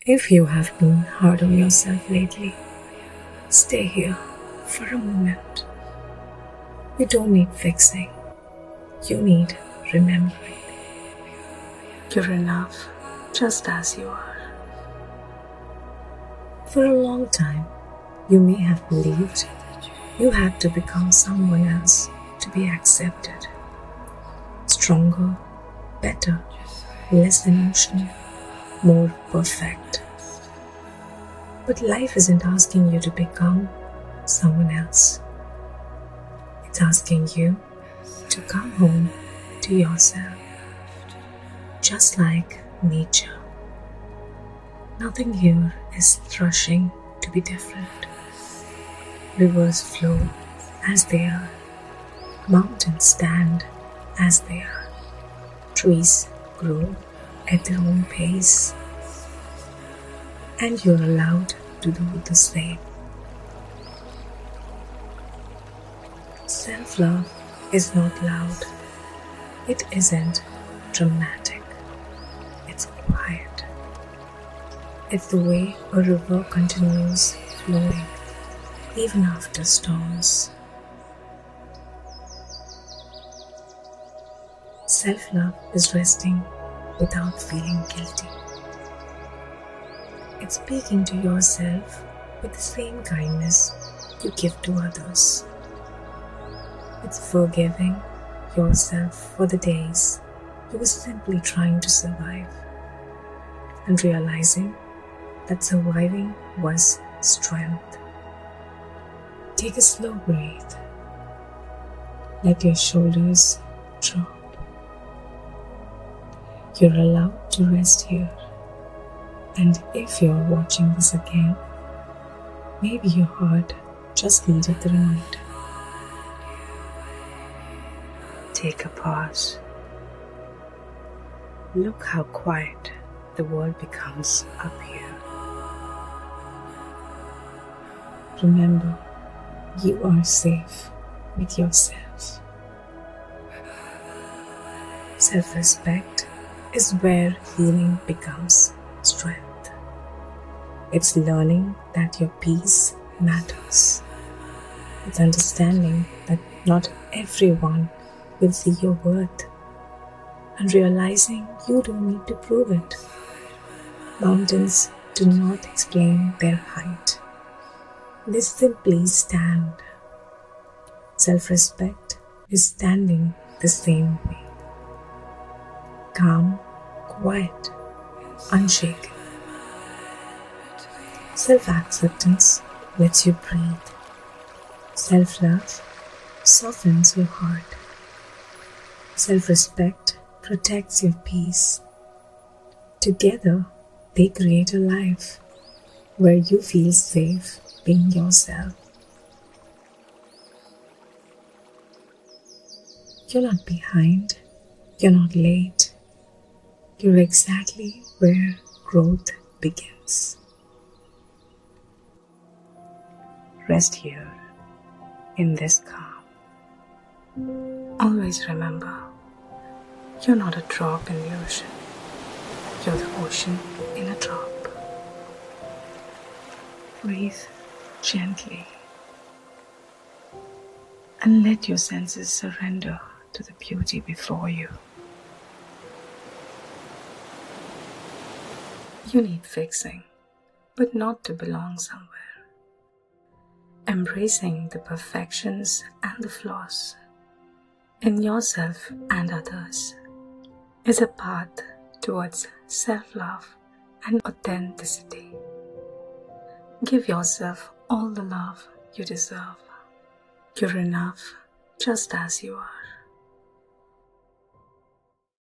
If you have been hard on yourself lately, stay here for a moment. You don't need fixing, you need remembering. You're enough just as you are. For a long time, you may have believed you had to become someone else to be accepted. Stronger, better, less emotional, more perfect. But life isn't asking you to become someone else. It's asking you to come home to yourself, just like nature. Nothing here is rushing to be different. Rivers flow as they are. Mountains stand as they are. Trees grow at their own pace. And you're allowed to do the same. Self-love is not loud. It isn't dramatic. It's quiet. It's the way a river continues flowing even after storms. Self-love is resting without feeling guilty. It's speaking to yourself with the same kindness you give to others. It's forgiving yourself for the days you were simply trying to survive and realizing that surviving was strength. Take a slow breath. Let your shoulders drop. You're allowed to rest here. And if you're watching this again, maybe your heart just needed the reminder. Take a pause. Look how quiet the world becomes up here. Remember, you are safe with yourself. Self-respect is where healing becomes strength. It's learning that your peace matters. It's understanding that not everyone will see your worth and realizing you don't need to prove it. Mountains do not explain their height. They simply stand. Self-respect is standing the same way. Calm, quiet, unshaken. Self-acceptance lets you breathe. Self-love softens your heart. Self-respect protects your peace. Together, they create a life where you feel safe being yourself. You're not behind. You're not late. You're exactly where growth begins. Rest here in this calm. Always remember, you're not a drop in the ocean. You're the ocean in a drop. Breathe gently and let your senses surrender to the beauty before you. You need fixing, but not to belong somewhere. Embracing the perfections and the flaws in yourself and others is a path towards self-love and authenticity. Give yourself all the love you deserve. You're enough just as you are.